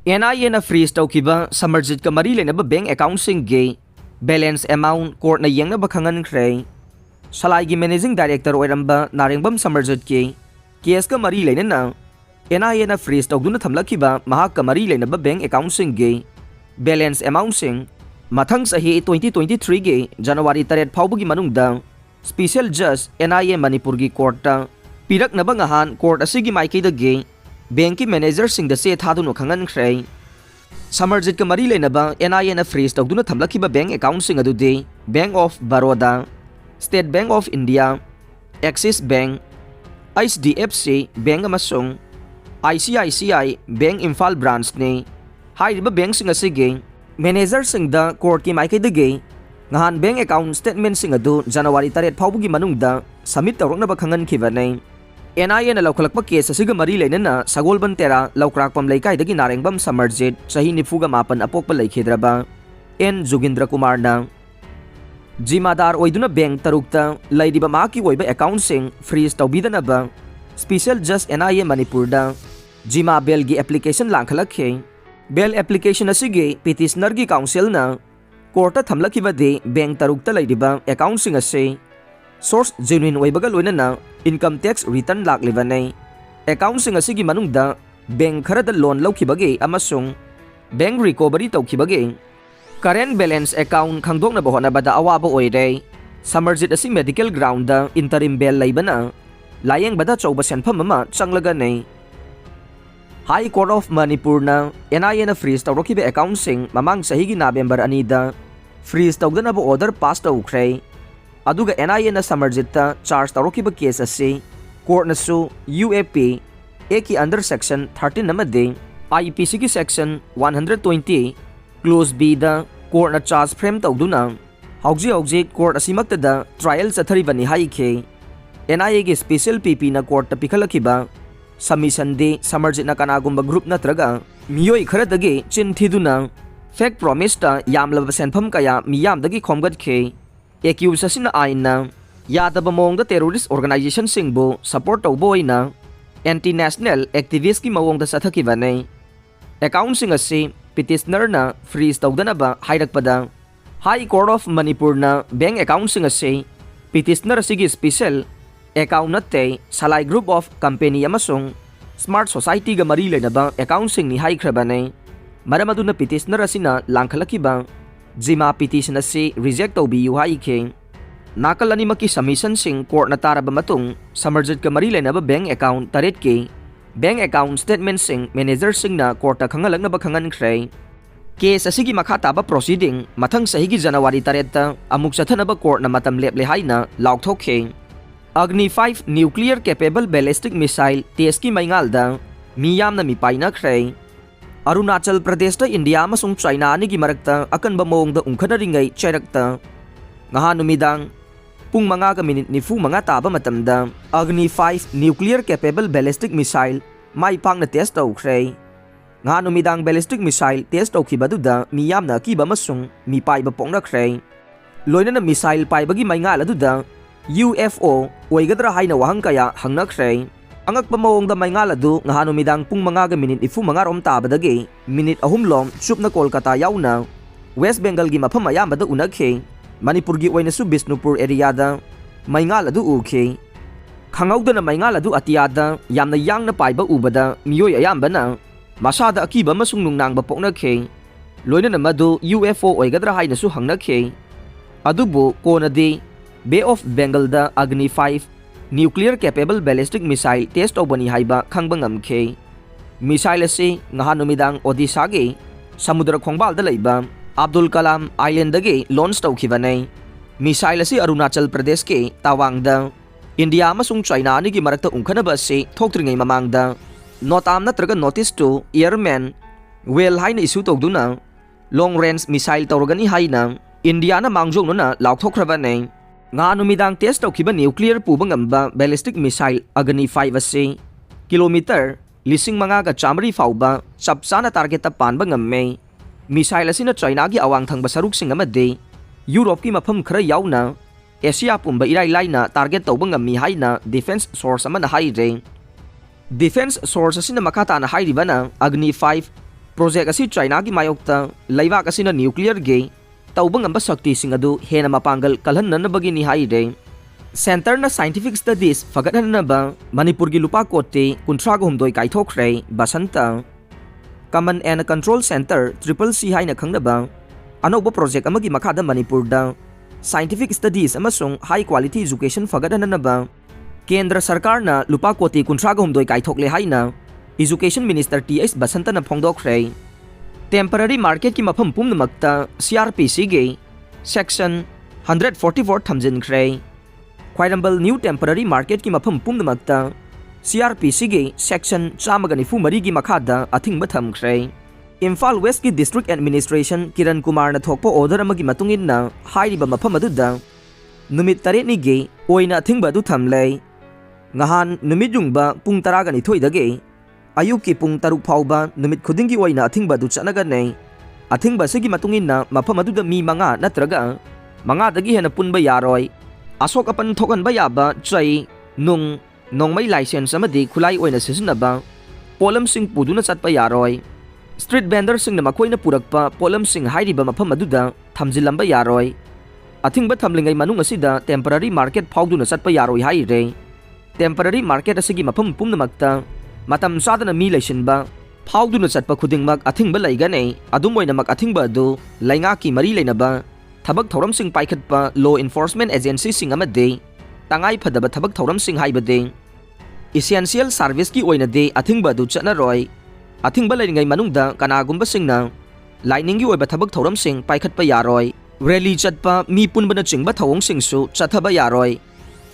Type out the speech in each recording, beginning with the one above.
NIA na freeze Toukhiba Samarjit ka mari Leinaba bank account Singi balance amount court na Yengnaba khangan khre salai gi managing director oiramba narengbam Samarjit ki case ka mari Leinana NIA na freeze tawduna thamlakiba mahak ka mari Leinaba bank account Singi balance amount sing mathang sahi 2023 gi January 3 phawbugi manungda special judge NIA Manipur gi court ta piraknaba ngahan court asigi maikida gi bank ki manager sing da se thadunu khangan khre Samarjit ka mari Leinaba NIA na freeze tawduna thamlakiba bank account sing adudi Bank of Baroda, State Bank of India, Axis Bank, HDFC Bank amasung ICICI Bank Imphal branch ni hairiba bank sing asigi manager sing da court ki maikidagi ngahan bank account statement sing adu January 3 phawbugi manungda submit tawroknaba khangan khibanai NIA na laukalakpa case asiga mari Leinana Sagolban Tera Laukrakpam Laikai-dagi narengbam Samarjit sahi 94 apokpa laikhidraba N Jugindra Kumar na Jimadar oiduna bank tarukta laidiba maki oiba account sing freeze tawbidanaba special just NIA Manipur da Jima Bell gi application langkhalakhe Bell application asige petitioner gi council na court thamlakibade bank tarukta laidiba account sing ase source genuine oibaga loinana income tax return laklibanai account sing asigi manungda bank kharada loan laukibage amasung bank recovery tawkibage current balance account khangdokna bahona bada awaba oire Samarjit asi medical ground da interim bail laibana layeng bada chauba senpham ama changlaga nei High Court of Manipur na NIA na freeze tawrokibe account sing mamang sahigi November 2 da freeze tawdana ba order pass tawkhre aduga NIA na Samarjit ta charge tawrokiba case ase court na su UAP A ki under section 13 namade IPC ki section 120 clause B da court na charge frame tawduna hauji court asimakta da trial chathari haikhe NIA ki special PP na court ta pikhalakiba submission de Samarjit na kanagumba group natraga miyoi kharadagi chinthiduna fake promise ta yamlaba senpham kaya miyamdagi khomgat khe accusation aina yadaba mongda terrorist organization singbo support tawboina anti-national activist ki mawongda sathakibane account sing ase petitioner na freeze tawdanaba hairakpada High Court of Manipur na bank account sing ase petitioner asigi special account natte salai group of company amasung smart society ga mari Leinaba account sing ni haikrabane maramaduna petitioner asina langkhalakiba Jima petition ase reject tawbiyu haikhe nakal animaki submission sing court na taraba matung Samarjit ka mari Leinaba bank account taret ke bank account statement sing manager sing na court ta khangalaknaba khangan khre case asigi makha taba proceeding mathang sahigi January 3 ta amuk chathanaba court na matam leple haina laukthokhe Agni 5 nuclear capable ballistic missile test ki maingalda miyamna mipaina khre Arunachal Pradesh ta India amasung China ani gi marakta akanba mawongda ungkhanaringai chairakta ngahan numidang pung manga ka minute nifu manga taba matamda Agni 5 nuclear capable ballistic missile mai pangna test tawkhre ngahan numidang ballistic missile test tawkhibaduda miyamna kiba masung mi paiba pongna khre loinana missile paibagi maingal aduda UFO oigadra haina wahang kaya hangna khre angakpa mawongda maingal adu ngahanu midang pung mga ga minute ifu mga rom tabadagi minute ahumlom chupna Kolkata yauna West Bengal gi mafam ayambada unakhe Manipur gi oina su Bisnupur area da maingal adu ukhe khangawda na maingal adu atiada yamna yangna paiba ubada miyoi ayambana masada akiba masung nungnangba poknakhe loina na madu UFO oigadra haina su hangnakhe adubu konadi Bay of Bengal da Agni 5 nuclear capable ballistic missile test obani haiba khangba ngamkhe missile ase ngahan numidang Odisha ge samudra khongbal da leiba Abdul Kalam Island dagi launch tawkhibane missile ase Arunachal Pradesh ke Tawang da India amasung China ni gi marakta ungkhanaba ase thoktringai mamangda notam natraga notice to airmen well haina issue tawduna long range missile tawragani haina India na mangjong na laukthokhrabane nga numidang test tawkhiba nuclear puba ngamba ballistic missile Agni 5 ase kilometer lising mga ka chamri fauba chapsana target ta panba ngamme missile asina China gi awang thangba saruk sing amade Europe ki mafam khara yauna Asia pumba irai laina target tawba ngammi haina defense source amana haire defense source asina makata na hairibana Agni 5 Project asi China ki mayokta laibak asina nuclear ge tauba ngamba sakti sing adu hena mapangal kalhananabagi ni haire. Center na Scientific Studies fagathanaba Manipur gi lupa kote 132 kaithokre basanta. Command and Control Center CCC haina khangnaba anoba project amagi makhada Manipur da Scientific Studies amasung high quality education fagathanaba Kendra Sarkar na lupa koti 132 kaithokle haina Education Minister T.S. Basanta na phongdokre. Temporary market ki mafam pumnamakta CRPC ge section 144 thamjinkhre. Khwairambal new temporary market ki mafam pumnamakta CRPC ge section 194 gi makhada athingba thamkhre. Imphal West ki District Administration Kiran Kumar na thokpo order amagi matungin na hairiba mafam aduda numit 8 ni ge oina athingba du thamlei. Ngahan numit jungba pung 12 dage ayuk ki pung 3 phauba numit khuding gi oina athingba du chanaga nei. Athingba sigi matungin na mafam aduda mi manga natraga manga dagi hena punba yaroi. Asok apan thokan ba yaba chai nung nongmai license amadi khulai oina sisinaba polam sing puduna chatpa yaroi. Street vendor sing na makoina purakpa polam sing hairiba mafam aduda thamjilamba yaroi. Athingba thamlingai manung asida temporary market phauduna chatpa yaroi haire. Temporary market asigi mafam pumnamakta matam sadana mi laisinba phauduna chatpa khudingmak athingba laigane adum oina mak athingba adu lainga ki mari leinaba thabak thoram sing paikhatpa law enforcement agency sing amade tangai phadaba thabak thoram sing haibade essential service ki oina de athingba du chana roi. Athingba lairingai manungda kanagumba singna lining gi oiba thabak thoram sing paikhatpa yaroi. Rally chatpa mi punbana chingba thawong singsu chathaba yaroi.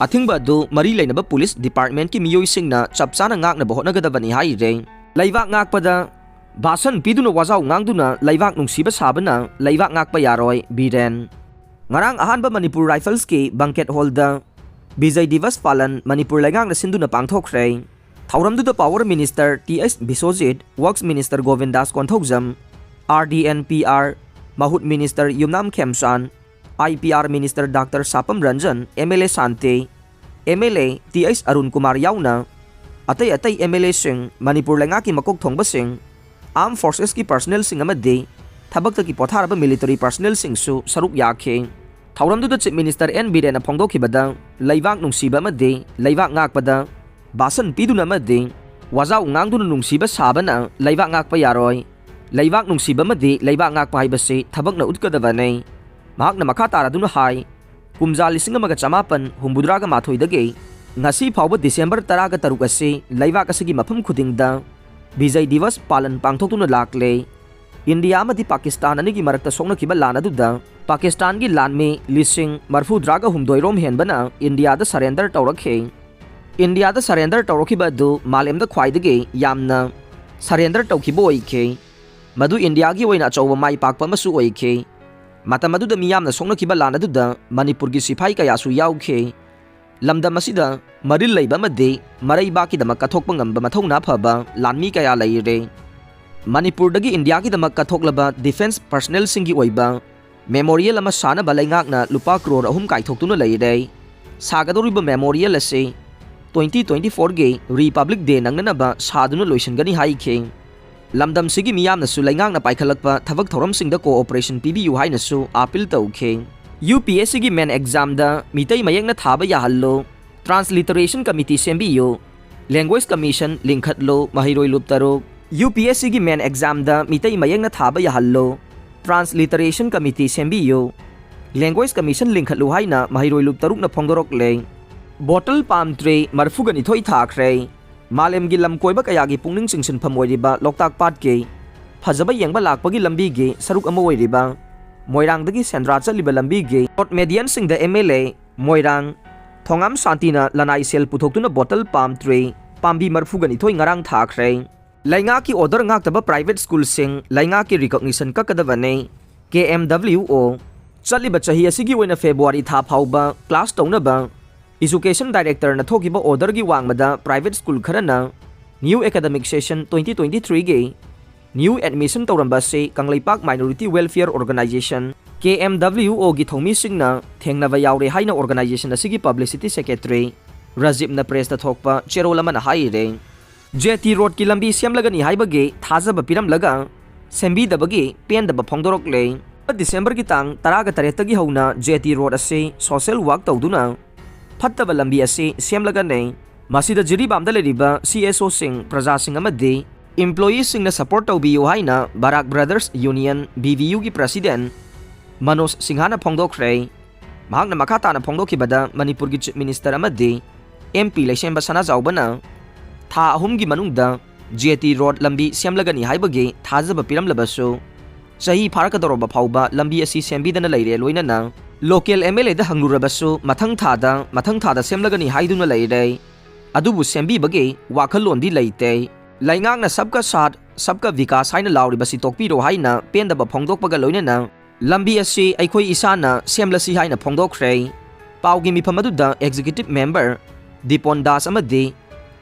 Athingba du mari leinaba police department ki miyoi singna chapchana ngakna bohnagadabani haire. Laibak ngakpada Basan piduna wazau ngangduna laibak nungsiba sabana laibak ngakpa yaroi biren. Ngarang ahanba Manipur Rifles ki banquet hall da Bijay Divas Palan Manipur laigang na sinduna pangthokre. Thauramduda Power Minister T.S. Biswajit, Works Minister Govindas Konthokjam, RDNPR Mahut Minister Yumnam Khemsan, IPR Minister Dr. Sapam Ranjan, MLA Sante, MLA T.S. Arun Kumar Yauna, atay MLA sing Manipur lainga ki makok thongba sing Armed Forces ki personnel sing amade thabakta ki potharaba military personnel sing su saruk yakhe. Thauramduda Chief Minister N. Biren na phongdokhibada laibak nungsiba amade laibak ngakpada basan piduna amade wazau ngangduna nungsiba sabana laibak ngakpa yaroi. Laibak nungsiba amade laibak ngakpa haibase thabakna utkadabane. Mahakna makha taraduna hai kumja 1958 dage ngasi phauba December 13 ase laibak asigi mafam khudingda Bijay Divas Palan pangthokuna lakle. India amadi Pakistan anigi marakta soknakiba lan aduda Pakistan gi lan me lising marfu draga humdoirom henbana India da surrender tawrakhe. India da surrender tawrakiba du malemda khwaidage yamna surrender tawkibo oike. Madu India gi oina chawba mai pakpa masu oike. Matam aduda miyamna soknakiba lan aduda Manipur gi sipai kayasu yaukhe. Lamdam asida maril leiba made maraiba ki damak kathokpa ngamba mathongna phaba lanmi kaya leire. Manipur dagi India ki damak kathoklaba defense personnel singi oiba memorial ama sana balaingakna lupa crore ahum kaithokuna leire. Sagadoriba memorial ase 2024 ge Republic Day nangnaba saduna loisangani haikhe. Lamdam sigi miyamna su laingakna paikhalakpa thabak thoram singda cooperation PBU haina su appeal tawkhe. UPSC की main exam दा मितई मयंगना थाबा याहल्लो transliteration committee सेंबियो language commission लिंखतलो महिरोई लुप्तरो UPSC की मेन एग्जाम दा मितई मयंगना थाबा याहल्लो ट्रांसलिटरेशन कमिटी सेंबियो लैंग्वेज कमीशन लिंखतलो हाइना महिरोई लुप्तरुक न फोंगदोरकले बोटल पाम ट्रे मरफुगनि थोई थाखरे मालेम गी लमकोइबा कयागी पुंगनिंग सिंगसिनफम ओइरिबा लोकताक पाट के फजबा येंगबा लाकपगी लंबी गे सरुक अमा ओइरिबा Moirangdagi Sendra chaliba lambi ge North Median sing the MLA Moirang Thongam Santina lanai sel puthokuna bottle palm tree pambi marfugani thoi ngarang thakre. Lainga ki order ngaktaba private school sing lainga ki recognition kakadabane KMWO chaliba chahi asigi oina February tha phauba class taunaba Education Director na thokiba order gi wangmada private school kharana new academic session 2023 ge New admission tawramba se Kanglaipak Minority Welfare Organization KMWO gi thomi singna thengnaba yaure haina organization asigi publicity secretary Rajib na press ta thokpa cherolama na haire JT road ki lambi semlagani haibage thajaba piram laga ꯁꯦꯝꯕꯤꯗꯕꯒꯤ ꯄꯦꯟꯗꯕ ꯐꯣꯡꯗꯣꯔꯛꯂꯦ꯫ ꯗꯤꯁꯦꯝꯕꯔꯒꯤ ꯇꯥꯡ 13 ꯍꯧꯅ JT road ꯑꯁꯤ social work ꯇꯧꯗꯨꯅ ꯐꯠꯇꯕ ꯂꯝꯕꯤ ꯑꯁꯤ ꯁꯦꯝꯂꯒꯅꯤ꯫ ꯃꯁꯤꯗ ꯖꯤꯔꯤꯕꯥꯝꯗ ꯂꯩꯔꯤꯕ CSOꯁꯤꯡ, ꯄ꯭ꯔꯖꯥꯁꯤꯡ ꯑꯃꯗꯤ ꯏꯝꯄ꯭ꯂꯣꯌꯤꯁꯤꯡꯅ ꯁꯄꯣꯔꯠ ꯇꯧꯕꯤꯌꯨ ꯍꯥꯏꯅ Barak brothers union BBUꯒꯤ president Manoj ꯁꯤꯡꯍꯥꯅ ꯐꯣꯡꯗꯣꯛꯈ꯭ꯔꯦ꯫ ꯃꯍꯥꯛꯅ ꯃꯈꯥ ꯇꯥꯅ ꯐꯣꯡꯗꯣꯛꯈꯤꯕꯗ ꯃꯅꯤꯄꯨꯔꯒꯤ ꯆꯤꯞ ꯃꯤꯅꯤꯁꯇꯔ ꯑꯃꯗꯤ MP ꯂꯩꯁꯦꯝꯕ ꯁꯅꯥꯖꯥꯎꯕꯅ ꯊꯥ 3ꯒꯤ ꯃꯅꯨꯡꯗ JT ꯔꯣꯗ ꯂꯝꯕꯤ ꯁꯦꯝꯂꯒꯅꯤ ꯍꯥꯏꯕꯒꯤ ꯊꯥꯖꯕ ꯄꯤꯔꯝꯂꯕꯁꯨ ꯆꯍꯤ ꯐꯥꯔꯛꯀꯗꯧꯔꯕ ꯐꯥꯎꯕ ꯂꯝꯕꯤ ꯑꯁꯤ ꯁꯦꯝꯕꯤꯗꯅ ꯂꯩꯔꯦ꯫ ꯂꯣꯏꯅꯅ ꯂꯣꯀꯦꯜ MLAꯗ ꯍꯪꯂꯨꯔꯕꯁꯨ ꯃꯊꯪ ꯊꯥꯗ ꯁꯦꯝꯂꯒꯅꯤ ꯍꯥꯏꯗꯨꯅ ꯂꯩꯔꯦ꯫ ꯑꯗꯨꯕꯨ ꯁꯦꯝꯕꯤꯕꯒꯤ ꯋꯥꯈꯜꯂꯣꯟꯗꯤ ꯂꯩꯇꯦ꯫ ꯂꯩꯉꯥꯛꯅ ꯁꯕꯀꯥ ꯁꯥꯊ ꯁꯕꯀꯥ ꯕꯤꯀꯥꯁ ꯍꯥꯏꯅ ꯂꯥꯎꯔꯤꯕꯁꯤ ꯇꯣꯛꯄꯤꯔꯣ ꯍꯥꯏꯅ ꯄꯦꯟꯗꯕ ꯐꯣꯡꯗꯣꯛꯄꯒ ꯂꯣꯏꯅꯅ ꯂꯝꯕꯤ ꯑꯁꯤ ꯑꯩꯈꯣꯏ ꯏꯁꯥꯅ ꯁꯦꯝꯂꯁꯤ ꯍꯥꯏꯅ ꯐꯣꯡꯗꯣꯛꯈ꯭ꯔꯦ꯫ ꯄꯥꯎꯒꯤ ꯃꯤꯐꯝ ꯑꯗꯨꯗ ꯑꯦꯛꯖꯤꯀ꯭ꯌꯨꯇꯤꯕ ꯃꯦꯝꯕꯔ ꯗꯤꯄꯣꯟ ꯗꯥꯁ ꯑꯃꯗꯤ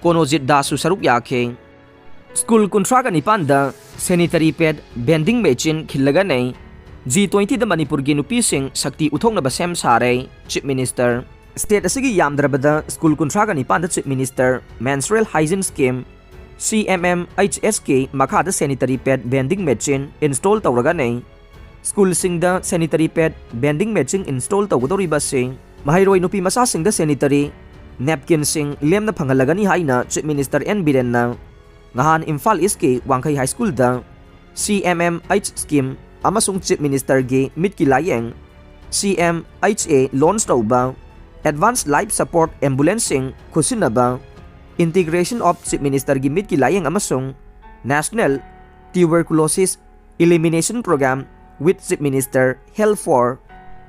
ꯀꯣꯅꯣꯖꯤꯠ ꯗꯥꯁꯁꯨ ꯁꯔꯨꯛ ꯌꯥꯈꯤ꯫ ꯁ꯭ꯀꯨꯜ 39ꯗ ꯁꯦꯅꯤꯇꯔꯤ ꯄꯦꯗ ꯚꯦꯟꯗꯤꯡ ꯃꯦꯆꯤꯟ ꯈꯤꯜꯂꯒꯅꯤ꯫ G20ꯗ ꯃꯅꯤꯄꯨꯔꯒꯤ ꯅꯨꯄꯤꯁꯤꯡ ꯁꯛꯇꯤ ꯎꯠꯊꯣꯛꯅꯕ ꯁꯦꯝ ꯁꯥꯔꯦ꯫ ꯆꯤꯞ ꯃꯤꯅꯤꯁꯇꯔ ꯁ꯭ꯇꯦꯠ ꯑꯁꯤꯒꯤ ꯌꯥꯝꯗ꯭ꯔꯕꯗ ꯁ꯭ꯀꯨꯜ 39ꯗ chief minister menstrual hygiene scheme CMMHSꯀꯤ ꯃꯈꯥꯗ sanitary pad vending machine install ꯇꯧꯔꯒꯅꯤ꯫ ꯁ꯭ꯀꯨꯜꯁꯤꯡꯗ sanitary pad vending machine install ꯇꯧꯒꯗꯧꯔꯤꯕꯁꯤ ꯃꯍꯩꯔꯣꯏ ꯅꯨꯄꯤ ꯃꯆꯥꯁꯤꯡꯗ ꯁꯦꯅꯤꯇꯔꯤ ꯅꯦꯞꯀꯤꯟꯁꯤꯡ ꯂꯦꯝꯅ ꯐꯪꯍꯜꯂꯒꯅꯤ ꯍꯥꯏꯅ ꯆꯤꯞ ꯃꯤꯅꯤꯁꯇꯔ N ꯕꯤꯔꯦꯟꯅ ꯉꯍꯥꯟ ꯏꯝꯐꯥꯜ ꯏꯁꯀꯤ ꯋꯥꯡꯈꯩ ꯍꯥꯏ ꯁ꯭ꯀꯨꯜꯗ CMMH ꯁ꯭ꯀꯤꯝ ꯑꯃꯁꯨꯡ ꯆꯤꯞ ꯃꯤꯅꯤꯁꯇꯔꯒꯤ ꯃꯤꯠꯀꯤ ꯂꯥꯌꯦꯡ CMHA ꯂꯣꯟꯆ ꯇꯧꯕ ꯑꯦꯗꯚꯥꯟꯁ ꯂꯥꯏꯐ ꯁꯄꯣꯔꯠ ꯑꯦꯝꯕꯨꯂꯦꯟꯁꯁꯤꯡ ꯈꯨꯠꯁꯤꯟꯅꯕ ꯏꯟꯇꯤꯒ꯭ꯔꯦꯁꯟ ꯑꯣꯐ ꯆꯤꯞ ꯃꯤꯅꯤꯁꯇꯔꯒꯤ ꯃꯤꯠꯀꯤ ꯂꯥꯌꯦꯡ ꯑꯃꯁꯨꯡ national tuberculosis elimination program with chief minister health for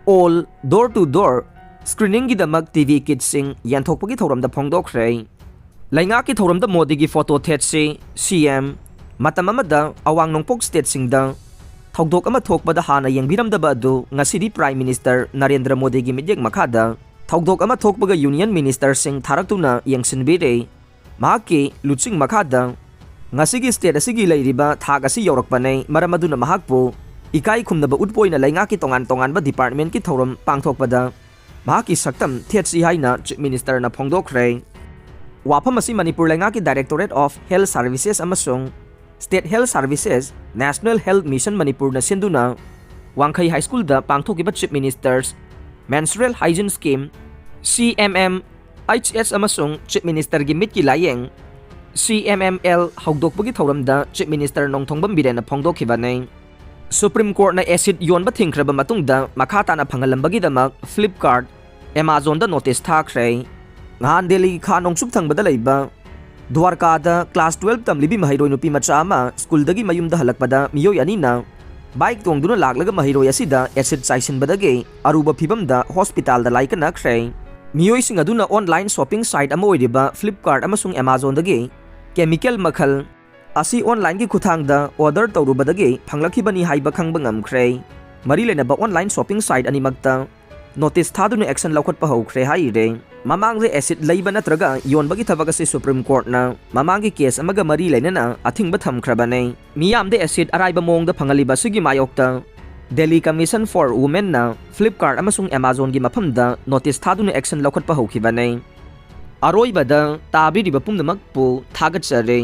all door to door ꯁ꯭ꯀ꯭ꯔꯤꯅꯤꯡꯒꯤꯗꯃꯛ TV ꯀꯤꯠꯁꯤꯡ ꯌꯦꯟꯊꯣꯛꯄꯒꯤ ꯊꯧꯔꯝꯗ ꯐꯣꯡꯗꯣꯛꯈ꯭ꯔꯦ꯫ ꯂꯩꯉꯥꯛꯀꯤ ꯊꯧꯔꯝꯗ ꯃꯣꯗꯤꯒꯤ ꯐꯣꯇꯣ ꯊꯦꯠꯁꯤ CM ꯃꯇꯝ ꯑꯃꯗ ꯑꯋꯥꯡ ꯅꯣꯡꯄꯣꯛ ꯁ꯭ꯇꯦꯠꯁꯤꯡꯗ ꯊꯧꯗꯣꯛ ꯑꯃ ꯊꯣꯛꯄꯗ ꯍꯥꯟꯅ ꯌꯦꯡꯕꯤꯔꯝꯗꯕ ꯑꯗꯨ ꯉꯁꯤꯗꯤ ꯄ꯭ꯔꯥꯏꯝ ꯃꯤꯅꯤꯁꯇꯔ ꯅꯔꯦꯟꯗ꯭ꯔ ꯃꯣꯗꯤꯒꯤ ꯃꯤꯠꯌꯦꯡ ꯃꯈꯥꯗ ꯊꯧꯗꯣꯛ ꯑꯃ ꯊꯣꯛꯄꯒ ꯌꯨꯅꯤꯌꯟ ꯃꯤꯅꯤꯁꯇꯔꯁꯤꯡ ꯊꯥꯔꯛꯇꯨꯅ ꯌꯦꯡꯁꯤꯟꯕꯤꯔꯦ꯫ ꯃꯍꯥꯛꯀꯤ ꯂꯨꯆꯤꯡ ꯃꯈꯥꯗ ꯉꯁꯤꯒꯤ ꯁ꯭ꯇꯦꯠ ꯑꯁꯤꯒꯤ ꯂꯩꯔꯤꯕ ꯊꯥꯛ ꯑꯁꯤ ꯌꯧꯔꯛꯄꯅꯤ꯫ ꯃꯔꯝ ꯑꯗꯨꯅ ꯃꯍꯥꯛꯄꯨ ꯏꯀꯥꯏ ꯈꯨꯝꯅꯕ ꯎꯠꯄ ꯑꯣꯏꯅ ꯂꯩꯉꯥꯛꯀꯤ ꯇꯣꯉꯥꯟ ꯇꯣꯉꯥꯟꯕ ꯗꯤꯄꯥꯔꯠꯃꯦꯟꯠꯀꯤ ꯊꯧꯔꯝ ꯄꯥꯡꯊꯣꯛꯄꯗ ꯃꯍꯥꯛꯀꯤ ꯁꯛꯇꯝ ꯊꯦꯠꯁꯤ ꯍꯥꯏꯅ ꯆꯤꯞ ꯃꯤꯅꯤꯁꯇꯔꯅ ꯐꯣꯡꯗꯣꯛꯈ꯭ꯔꯦ꯫ ꯋꯥꯐꯝ ꯑꯁꯤ ꯃꯅꯤꯄꯨꯔ ꯂꯩꯉꯥꯛꯀꯤ ꯗꯥꯏꯔꯦꯛꯇꯣꯔꯦꯠ ꯑꯣꯐ ꯍꯦꯜꯊ ꯁꯥꯔꯚꯤꯁꯦꯁ ꯑꯃꯁꯨꯡ state health services national health mission ꯃꯅꯤꯄꯨꯔꯅ ꯁꯤꯟꯗꯨꯅ ꯋꯥꯡꯈꯩ ꯍꯥꯏ ꯁ꯭ꯀꯨꯜꯗ ꯄꯥꯡꯊꯣꯛꯈꯤꯕ ꯆꯤꯞ ꯃꯤꯅꯤꯁꯇꯔꯁ ꯃꯦꯟꯁꯇ꯭ꯔꯨꯑꯦꯜ ꯍꯥꯏꯖꯤꯟ ꯁ꯭ꯀꯤꯝ CMMHS ꯑꯃꯁꯨꯡ ꯆꯤꯞ ꯃꯤꯅꯤꯁꯇꯔꯒꯤ ꯃꯤꯠꯀꯤ ꯂꯥꯌꯦꯡ CMML ꯍꯧꯗꯣꯛꯄꯒꯤ ꯊꯧꯔꯝꯗ ꯆꯤꯞ ꯃꯤꯅꯤꯁꯇꯔ ꯅꯣꯡꯊꯣꯝꯕꯝ ꯕꯤꯔꯦꯟꯅ ꯐꯣꯡꯗꯣꯛꯈꯤꯕꯅꯤ꯫ ꯁꯨꯄ꯭ꯔꯤꯝ ꯀꯣꯔꯠꯅ ꯑꯦꯁꯤꯗ ꯌꯣꯟꯕ ꯊꯤꯡꯈ꯭ꯔꯕ ꯃꯇꯨꯡꯗ ꯃꯈꯥ ꯇꯥꯅ ꯐꯪꯍꯜꯂꯝꯕꯒꯤꯗꯃꯛ ꯐ꯭ꯂꯤꯞꯀꯥꯔꯠ, ꯑꯦꯃꯥꯖꯣꯟꯗ ꯅꯣꯇꯤꯁ ꯊꯥꯈ꯭ꯔꯦ꯫ ꯉꯍꯥꯟ ꯗꯦꯜꯂꯤꯒꯤ ꯈꯥ ꯅꯣꯡꯆꯨꯞ ꯊꯪꯕꯗ ꯂꯩꯕ ꯗ꯭ꯋꯥꯔꯀꯥꯗ ꯀ꯭ꯂꯥꯁ 12 ꯇꯝꯂꯤꯕꯤ ꯃꯍꯩꯔꯣꯏ ꯅꯨꯄꯤ ꯃꯆꯥ ꯑꯃ ꯁ꯭ꯀꯨꯜꯗꯒꯤ ꯃꯌꯨꯝꯗ ꯍꯜꯂꯛꯄꯗ ꯃꯤꯑꯣꯏ ꯑꯅꯤꯅ ꯕꯥꯏꯛ ꯇꯣꯡꯗꯨꯅ ꯂꯥꯛꯂꯒ ꯃꯍꯩꯔꯣꯏ ꯑꯁꯤꯗ ꯑꯦꯁꯤꯗ ꯆꯥꯏꯁꯤꯟꯕꯗꯒꯤ ꯑꯔꯨꯕ ꯐꯤꯚꯝꯗ ꯍꯣꯁꯄꯤꯇꯥꯜꯗ ꯂꯥꯏꯀꯠꯅꯈ꯭ꯔꯦ꯫ ꯃꯤꯑꯣꯏꯁꯤꯡ ꯑꯗꯨꯅ ꯑꯣꯟꯂꯥꯏꯟ ꯁꯣꯄꯤꯡ ꯁꯥꯏꯠ ꯑꯃ ꯑꯣꯏꯔꯤꯕ ꯐ꯭ꯂꯤꯞꯀꯥꯔꯠ ꯑꯃꯁꯨꯡ ꯑꯦꯃꯥꯖꯣꯟꯗꯒꯤ ꯀꯦꯃꯤꯀꯦꯜ ꯃꯈꯜ ꯑꯁꯤ ꯑꯣꯟꯂꯥꯏꯟꯒꯤ ꯈꯨꯠꯊꯥꯡꯗ ꯑꯣꯔꯗꯔ ꯇꯧꯔꯨꯕꯗꯒꯤ ꯐꯪꯂꯛꯈꯤꯕꯅꯤ ꯍꯥꯏꯕ ꯈꯪꯕ ꯉꯝꯈ꯭ꯔꯦ꯫ ꯃꯔꯤ ꯂꯩꯅꯕ ꯑꯣꯟꯂꯥꯏꯟ ꯁꯣꯄꯤꯡ ꯁꯥꯏꯠ ꯑꯅꯤꯃꯛꯇ ꯅꯣꯇꯤꯁ ꯊꯥꯗꯨꯅ ꯑꯦꯛꯁꯟ ꯂꯧꯈꯠꯄ ꯍꯧꯈ꯭ꯔꯦ ꯍꯥꯏꯔꯦ꯫ ꯃꯃꯥꯡꯗ ꯑꯦꯁꯤꯗ ꯂꯩꯕ ꯅꯠꯇ꯭ꯔꯒ ꯌꯣꯟꯕꯒꯤ ꯊꯕꯛ ꯑꯁꯤ ꯁꯨꯄ꯭ꯔꯤꯝ ꯀꯣꯔꯠꯅ ꯃꯃꯥꯡꯒꯤ ꯀꯦꯁ ꯑꯃꯒ ꯃꯔꯤ ꯂꯩꯅꯅ ꯑꯊꯤꯡꯕ ꯊꯝꯈ꯭ꯔꯕꯅꯤ꯫ ꯃꯤꯌꯥꯝꯗ ꯑꯦꯁꯤꯗ ꯑꯔꯥꯏꯕ ꯃꯑꯣꯡꯗ ꯐꯪꯍꯜꯂꯤꯕ ꯑꯁꯤꯒꯤ ꯃꯥꯌꯣꯛꯇ ꯗꯦꯜꯂꯤ ꯀꯃꯤꯁꯟ ꯐꯣꯔ ꯋꯨꯃꯦꯟꯅ ꯐ꯭ꯂꯤꯞꯀꯥꯔꯠ ꯑꯃꯁꯨꯡ ꯑꯦꯃꯥꯖꯣꯟꯒꯤ ꯃꯐꯝꯗ ꯅꯣꯇꯤꯁ ꯊꯥꯗꯨꯅ ꯑꯦꯛꯁꯟ ꯂꯧꯈꯠꯄ ꯍꯧꯈꯤꯕꯅꯤ꯫ ꯑꯔꯣꯏꯕꯗ ꯇꯥꯕꯤꯔꯤꯕ ꯄꯨꯝꯅꯃꯛꯄꯨ ꯊꯥꯒꯠꯆꯔꯤ꯫